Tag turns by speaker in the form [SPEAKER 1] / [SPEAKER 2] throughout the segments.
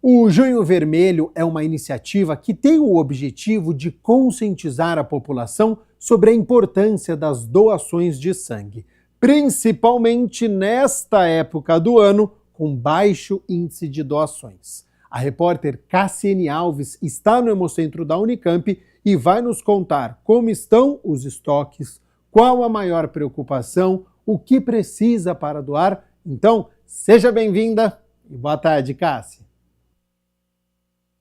[SPEAKER 1] O Junho Vermelho é uma iniciativa que tem o objetivo de conscientizar a população sobre a importância das doações de sangue, principalmente nesta época do ano com baixo índice de doações. A repórter Cassiane Alves está no Hemocentro da Unicamp e vai nos contar como estão os estoques, qual a maior preocupação, o que precisa para doar. Então, seja bem-vinda e boa tarde, Cássia.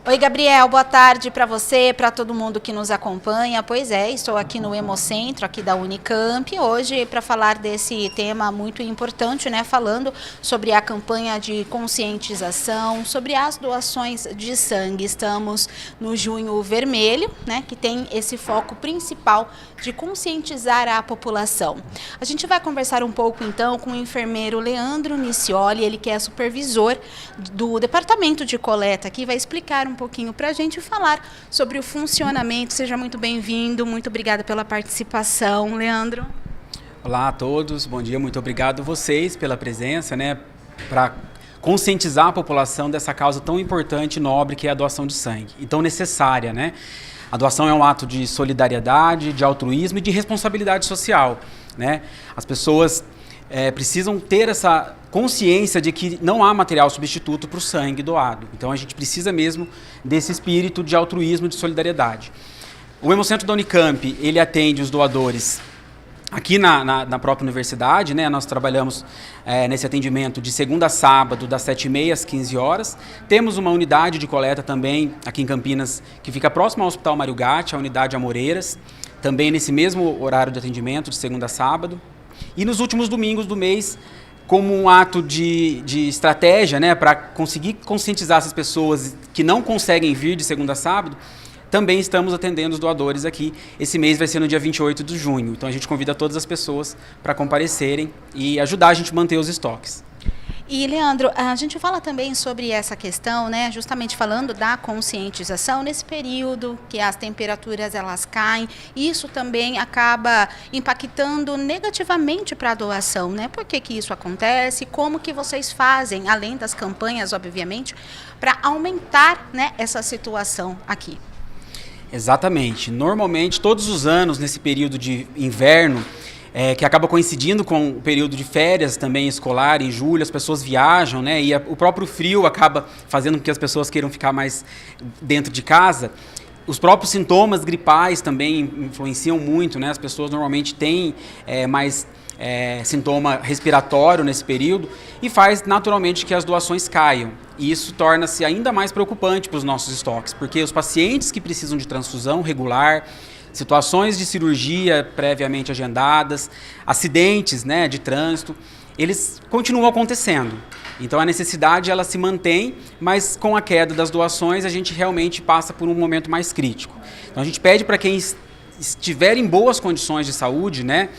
[SPEAKER 2] Oi, Gabriel, boa tarde para você, para todo mundo que nos acompanha. Pois é, estou aqui no Hemocentro, aqui da Unicamp, hoje para falar desse tema muito importante, né? Falando sobre a campanha de conscientização, sobre as doações de sangue. Estamos no Junho Vermelho, né? Que tem esse foco principal de conscientizar a população. A gente vai conversar um pouco, então, com o enfermeiro Leandro Nicioli, ele que é supervisor do Departamento de Coleta aqui, vai explicar um pouquinho para a gente falar sobre o funcionamento. Seja muito bem-vindo, muito obrigada pela participação, Leandro.
[SPEAKER 3] Olá a todos, bom dia, muito obrigado a vocês pela presença, né, para conscientizar a população dessa causa tão importante e nobre que é a doação de sangue, e tão necessária, né? A doação é um ato de solidariedade, de altruísmo e de responsabilidade social, né? As pessoas precisam ter essa consciência de que não há material substituto para o sangue doado. Então a gente precisa mesmo desse espírito de altruísmo e de solidariedade. O Hemocentro da Unicamp, ele atende os doadores aqui na própria universidade, né? Nós trabalhamos nesse atendimento de segunda a sábado, das 7h30 às 15 horas. Temos uma unidade de coleta também aqui em Campinas, que fica próximo ao Hospital Mário Gatti, a unidade Amoreiras, também nesse mesmo horário de atendimento, de segunda a sábado. E nos últimos domingos do mês, como um ato de estratégia, né, para conseguir conscientizar essas pessoas que não conseguem vir de segunda a sábado, também estamos atendendo os doadores aqui. Esse mês vai ser no dia 28 de junho, então a gente convida todas as pessoas para comparecerem e ajudar a gente a manter os estoques.
[SPEAKER 2] E, Leandro, a gente fala também sobre essa questão, né, justamente falando da conscientização nesse período que as temperaturas elas caem, isso também acaba impactando negativamente para a doação, né? Por que que isso acontece? Como que vocês fazem, além das campanhas, obviamente, para aumentar, né, essa situação aqui?
[SPEAKER 3] Exatamente. Normalmente, todos os anos, nesse período de inverno, que acaba coincidindo com o período de férias também escolar, em julho, as pessoas viajam, né? E o próprio frio acaba fazendo com que as pessoas queiram ficar mais dentro de casa. Os próprios sintomas gripais também influenciam muito, né? As pessoas normalmente têm mais sintoma respiratório nesse período e faz naturalmente que as doações caiam. E isso torna-se ainda mais preocupante para os nossos estoques, porque os pacientes que precisam de transfusão regular, situações de cirurgia previamente agendadas, acidentes, né, de trânsito, eles continuam acontecendo. Então a necessidade ela se mantém, mas com a queda das doações a gente realmente passa por um momento mais crítico. Então a gente pede para quem estiver em boas condições de saúde, né,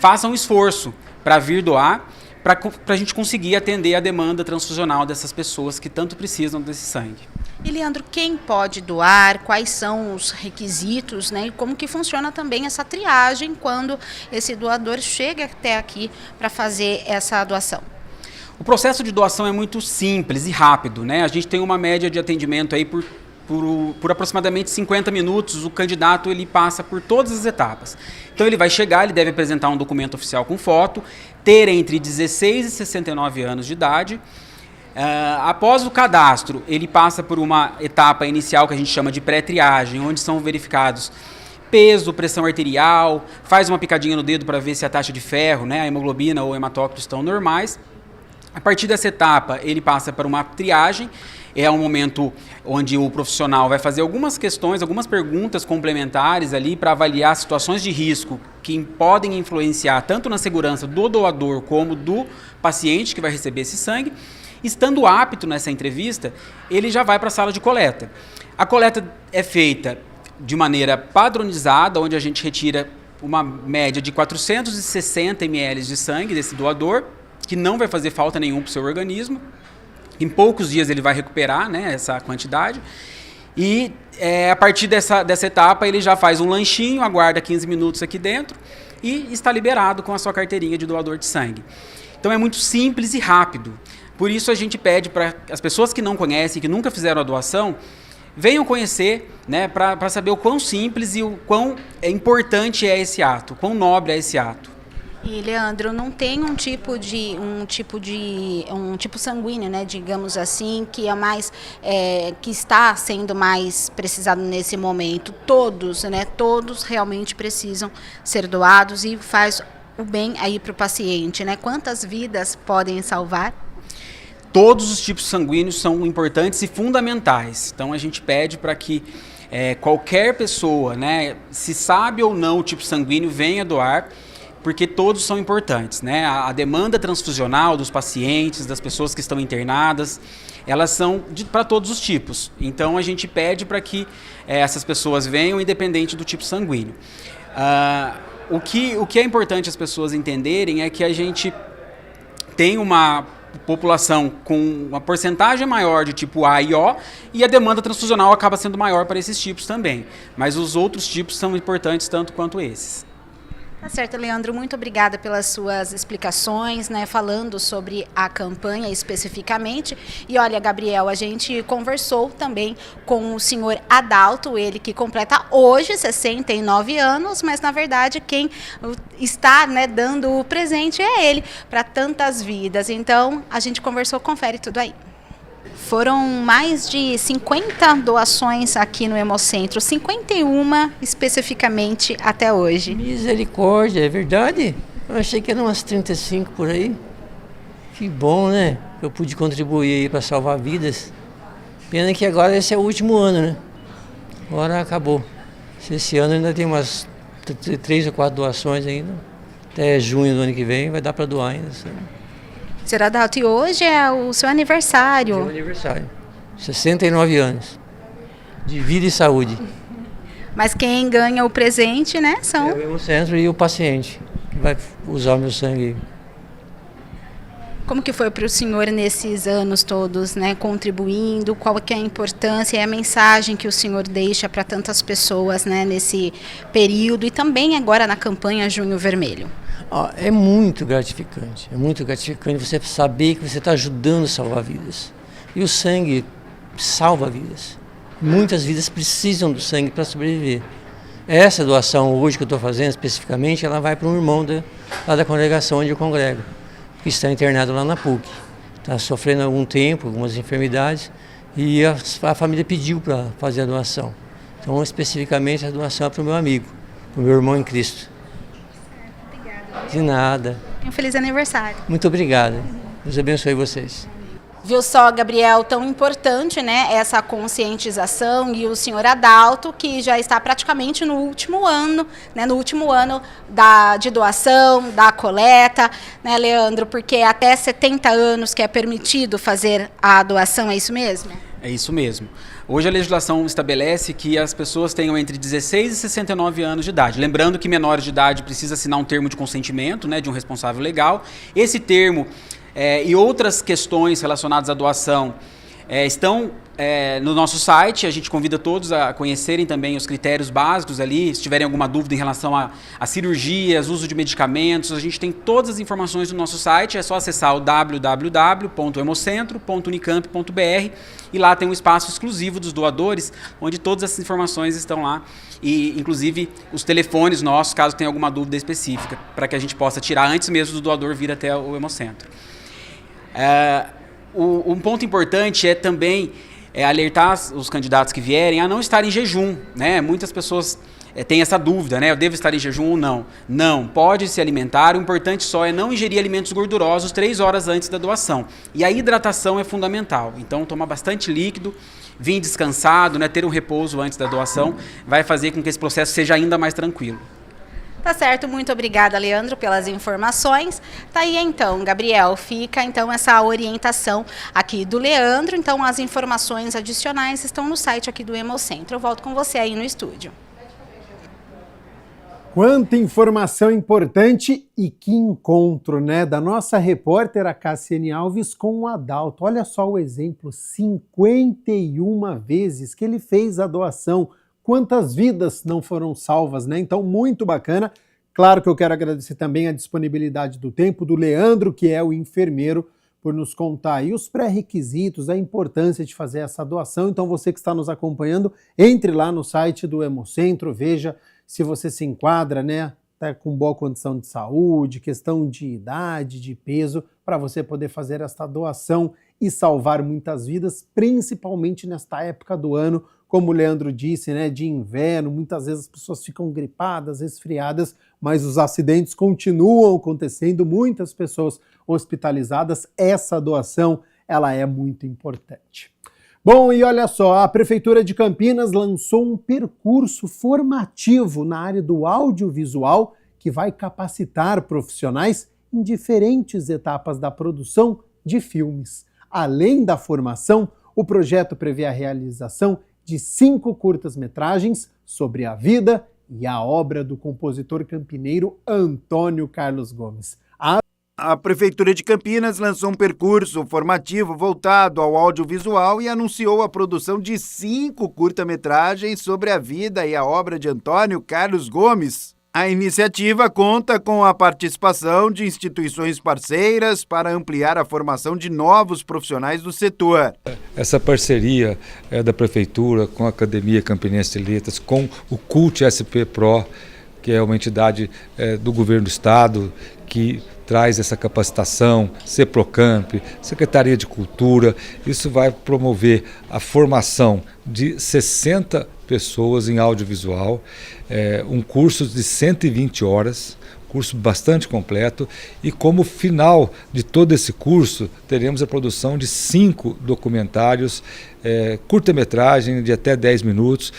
[SPEAKER 3] faça um esforço para vir doar, para a gente conseguir atender a demanda transfusional dessas pessoas que tanto precisam desse sangue.
[SPEAKER 2] E, Leandro, quem pode doar, quais são os requisitos, né? E como que funciona também essa triagem quando esse doador chega até aqui para fazer essa doação?
[SPEAKER 3] O processo de doação é muito simples e rápido, né? A gente tem uma média de atendimento aí por aproximadamente 50 minutos, o candidato ele passa por todas as etapas. Então ele vai chegar, ele deve apresentar um documento oficial com foto, ter entre 16 e 69 anos de idade. Após o cadastro, ele passa por uma etapa inicial que a gente chama de pré-triagem, onde são verificados peso, pressão arterial, faz uma picadinha no dedo para ver se a taxa de ferro, né, a hemoglobina ou o hematócrito estão normais. A partir dessa etapa, ele passa para uma triagem, é um momento onde o profissional vai fazer algumas questões, algumas perguntas complementares ali para avaliar situações de risco que podem influenciar tanto na segurança do doador como do paciente que vai receber esse sangue. Estando apto nessa entrevista, ele já vai para a sala de coleta. A coleta é feita de maneira padronizada, onde a gente retira uma média de 460 ml de sangue desse doador, que não vai fazer falta nenhum para o seu organismo. Em poucos dias ele vai recuperar, né, essa quantidade. E a partir dessa etapa ele já faz um lanchinho, aguarda 15 minutos aqui dentro e está liberado com a sua carteirinha de doador de sangue. Então é muito simples e rápido. por isso a gente pede para as pessoas que não conhecem, que nunca fizeram a doação, venham conhecer, né, para saber o quão simples e o quão importante é esse ato, quão nobre é esse ato.
[SPEAKER 2] E, Leandro, não tem um tipo sanguíneo, né, digamos assim, que é mais que está sendo mais precisado nesse momento. Todos, né, todos realmente precisam ser doados e faz o bem aí para o paciente, né? Quantas vidas podem salvar?
[SPEAKER 3] Todos os tipos sanguíneos são importantes e fundamentais. Então a gente pede para que qualquer pessoa, né, se sabe ou não o tipo sanguíneo, venha doar, porque todos são importantes, né? A demanda transfusional dos pacientes, das pessoas que estão internadas, elas são para todos os tipos. Então a gente pede para que essas pessoas venham, independente do tipo sanguíneo. O que é importante as pessoas entenderem é que a gente tem uma população com uma porcentagem maior de tipo A e O, e a demanda transfusional acaba sendo maior para esses tipos também. Mas os outros tipos são importantes tanto quanto esses.
[SPEAKER 2] Tá certo, Leandro, muito obrigada pelas suas explicações, né, falando sobre a campanha especificamente. E olha, Gabriel, a gente conversou também com o senhor Adalto, ele que completa hoje 69 anos, mas na verdade quem está, né, dando o presente é ele para tantas vidas. Então a gente conversou, confere tudo aí. Foram mais de 50 doações aqui no Hemocentro, 51 especificamente até hoje.
[SPEAKER 4] Misericórdia, é verdade? Eu achei que eram umas 35 por aí. Que bom, né? Eu pude contribuir aí para salvar vidas. Pena que agora esse é o último ano, né? Agora acabou. Esse ano ainda tem umas 3 ou 4 doações ainda. Até junho do ano que vem vai dar para doar ainda.
[SPEAKER 2] Senhor Adalto, e hoje é o seu aniversário.
[SPEAKER 4] Meu aniversário. 69 anos. De vida e saúde.
[SPEAKER 2] Mas quem ganha o presente, né, são...
[SPEAKER 4] É o Hemocentro e o paciente que vai usar o meu sangue.
[SPEAKER 2] Como que foi para o senhor nesses anos todos, né, contribuindo? Qual que é a importância e a mensagem que o senhor deixa para tantas pessoas, né, nesse período e também agora na campanha Junho Vermelho?
[SPEAKER 4] É muito gratificante você saber que você está ajudando a salvar vidas. E o sangue salva vidas. Muitas vidas precisam do sangue para sobreviver. Essa doação hoje que eu estou fazendo especificamente, ela vai para um irmão lá da congregação onde eu congrego, que está internado lá na PUC. Está sofrendo algum tempo, algumas enfermidades, e a família pediu para fazer a doação. Então, especificamente, a doação é para o meu amigo, para o meu irmão em Cristo. De nada.
[SPEAKER 2] Um feliz aniversário.
[SPEAKER 4] Muito obrigado. Deus abençoe vocês.
[SPEAKER 2] Viu só, Gabriel, tão importante, né, essa conscientização, e o senhor Adalto, que já está praticamente no último ano, né, de doação, da coleta, né, Leandro, porque até 70 anos que é permitido fazer a doação, é isso mesmo?
[SPEAKER 3] É isso mesmo. Hoje a legislação estabelece que as pessoas tenham entre 16 e 69 anos de idade. Lembrando que menores de idade precisa assinar um termo de consentimento, né, de um responsável legal. Esse termo e outras questões relacionadas à doação estão no nosso site. A gente convida todos a conhecerem também os critérios básicos ali. Se tiverem alguma dúvida em relação a cirurgias, uso de medicamentos, a gente tem todas as informações no nosso site. É só acessar o www.hemocentro.unicamp.br e lá tem um espaço exclusivo dos doadores, onde todas essas informações estão lá. E, inclusive, os telefones nossos, caso tenha alguma dúvida específica, para que a gente possa tirar antes mesmo do doador vir até o Hemocentro. Um ponto importante é também alertar os candidatos que vierem a não estar em jejum, né? Muitas pessoas têm essa dúvida, né? Eu devo estar em jejum ou não? Não, pode se alimentar, o importante só é não ingerir alimentos gordurosos 3 horas antes da doação. E a hidratação é fundamental, então tomar bastante líquido, vir descansado, né? Ter um repouso antes da doação, vai fazer com que esse processo seja ainda mais tranquilo.
[SPEAKER 2] Tá certo, muito obrigada, Leandro, pelas informações. Tá aí então, Gabriel, fica então essa orientação aqui do Leandro. Então as informações adicionais estão no site aqui do Hemocentro. Eu volto com você aí no estúdio.
[SPEAKER 1] Quanta informação importante e que encontro, né, da nossa repórter a Cassiane Alves com o Adalto. Olha só o exemplo, 51 vezes que ele fez a doação. Quantas vidas não foram salvas, né? Então, muito bacana. Claro que eu quero agradecer também a disponibilidade do tempo do Leandro, que é o enfermeiro, por nos contar aí os pré-requisitos, a importância de fazer essa doação. Então você que está nos acompanhando, entre lá no site do Hemocentro, veja se você se enquadra, né? Tá com boa condição de saúde, questão de idade, de peso, para você poder fazer esta doação e salvar muitas vidas, principalmente nesta época do ano, como o Leandro disse, né, de inverno, muitas vezes as pessoas ficam gripadas, resfriadas, mas os acidentes continuam acontecendo, muitas pessoas hospitalizadas. Essa doação, ela é muito importante. Bom, e olha só, a Prefeitura de Campinas lançou um percurso formativo na área do audiovisual que vai capacitar profissionais em diferentes etapas da produção de filmes. Além da formação, o projeto prevê a realização de 5 curtas-metragens sobre a vida e a obra do compositor campineiro Antônio Carlos Gomes.
[SPEAKER 5] A Prefeitura de Campinas lançou um percurso formativo voltado ao audiovisual e anunciou a produção de 5 curta-metragens sobre a vida e a obra de Antônio Carlos Gomes. A iniciativa conta com a participação de instituições parceiras para ampliar a formação de novos profissionais do setor.
[SPEAKER 6] Essa parceria é da Prefeitura com a Academia Campinense de Letras, com o CULT SP Pro, que é uma entidade do governo do estado que traz essa capacitação, CEPROCAMP, Secretaria de Cultura. Isso vai promover a formação de 60 pessoas em audiovisual, um curso de 120 horas, curso bastante completo, e como final de todo esse curso, teremos a produção de 5 documentários, curta-metragem de até 10 minutos,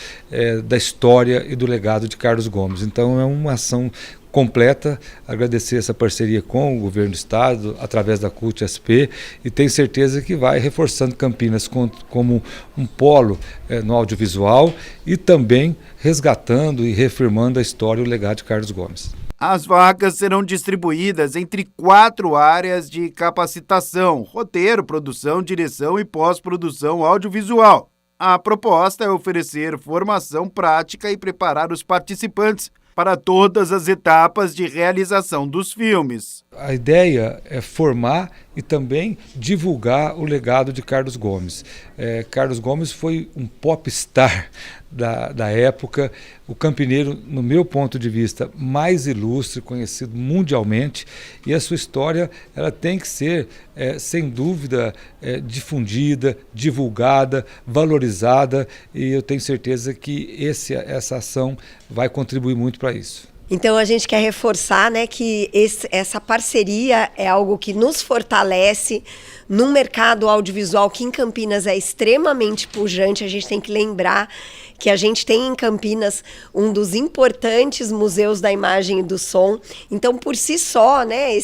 [SPEAKER 6] da história e do legado de Carlos Gomes. Então é uma ação completa, agradecer essa parceria com o governo do estado, através da CULT SP, e tenho certeza que vai reforçando Campinas como um polo no audiovisual e também resgatando e reafirmando a história e o legado de Carlos Gomes.
[SPEAKER 5] As vagas serão distribuídas entre 4 áreas de capacitação: roteiro, produção, direção e pós-produção audiovisual. A proposta é oferecer formação prática e preparar os participantes para todas as etapas de realização dos filmes.
[SPEAKER 6] A ideia é formar e também divulgar o legado de Carlos Gomes. Carlos Gomes foi um popstar da época, o campineiro, no meu ponto de vista, mais ilustre, conhecido mundialmente, e a sua história ela tem que ser, sem dúvida, difundida, divulgada, valorizada, e eu tenho certeza que essa ação vai contribuir muito para isso.
[SPEAKER 7] Então a gente quer reforçar, né, que essa parceria é algo que nos fortalece num mercado audiovisual que em Campinas é extremamente pujante. A gente tem que lembrar que a gente tem em Campinas um dos importantes museus da imagem e do som. Então, por si só, né,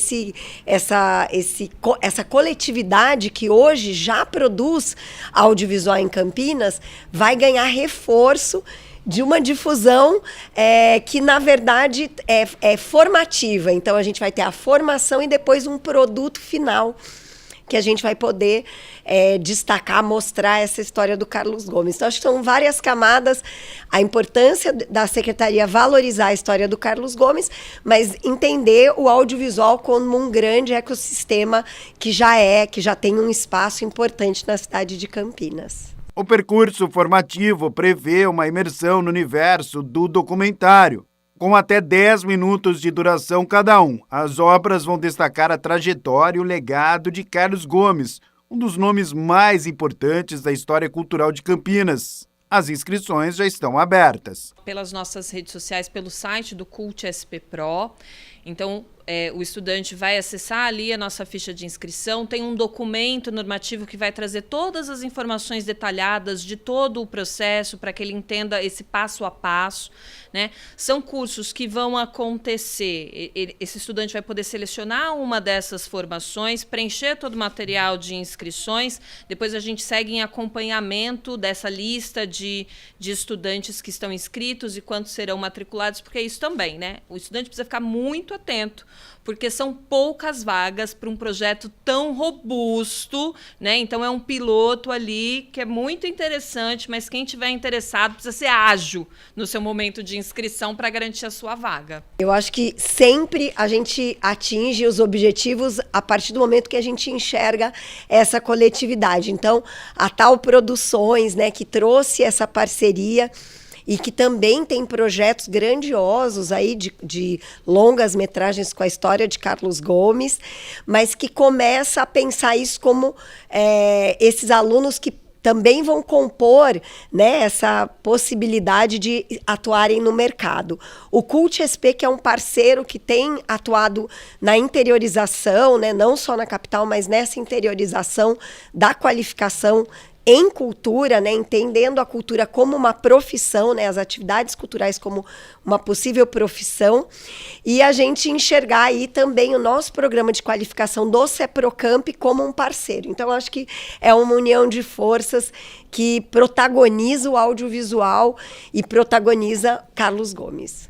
[SPEAKER 7] essa coletividade que hoje já produz audiovisual em Campinas vai ganhar reforço de uma difusão que, na verdade, é formativa. Então, a gente vai ter a formação e depois um produto final que a gente vai poder destacar, mostrar essa história do Carlos Gomes. Então, acho que são várias camadas, a importância da Secretaria valorizar a história do Carlos Gomes, mas entender o audiovisual como um grande ecossistema que já tem um espaço importante na cidade de Campinas.
[SPEAKER 5] O percurso formativo prevê uma imersão no universo do documentário, com até 10 minutos de duração cada um. As obras vão destacar a trajetória e o legado de Carlos Gomes, um dos nomes mais importantes da história cultural de Campinas. As inscrições já estão abertas.
[SPEAKER 8] Pelas nossas redes sociais, pelo site do CULT SP Pro. Então, o estudante vai acessar ali a nossa ficha de inscrição, tem um documento normativo que vai trazer todas as informações detalhadas de todo o processo para que ele entenda esse passo a passo, né? São cursos que vão acontecer, esse estudante vai poder selecionar uma dessas formações, preencher todo o material de inscrições, depois a gente segue em acompanhamento dessa lista de estudantes que estão inscritos e quantos serão matriculados, porque é isso também, né? O estudante precisa ficar muito atento porque são poucas vagas para um projeto tão robusto, né? Então é um piloto ali que é muito interessante, mas quem tiver interessado precisa ser ágil no seu momento de inscrição para garantir a sua vaga.
[SPEAKER 7] Eu acho que sempre a gente atinge os objetivos a partir do momento que a gente enxerga essa coletividade. Então, a Tal Produções, né, que trouxe essa parceria e que também tem projetos grandiosos aí de longas metragens com a história de Carlos Gomes, mas que começa a pensar isso como esses alunos que também vão compor, né, essa possibilidade de atuarem no mercado. O Cult SP, que é um parceiro que tem atuado na interiorização, né, não só na capital, mas nessa interiorização da qualificação em cultura, né, entendendo a cultura como uma profissão, né, as atividades culturais como uma possível profissão, e a gente enxergar aí também o nosso programa de qualificação do CEPROCAMP como um parceiro. Então, acho que é uma união de forças que protagoniza o audiovisual e protagoniza Carlos Gomes.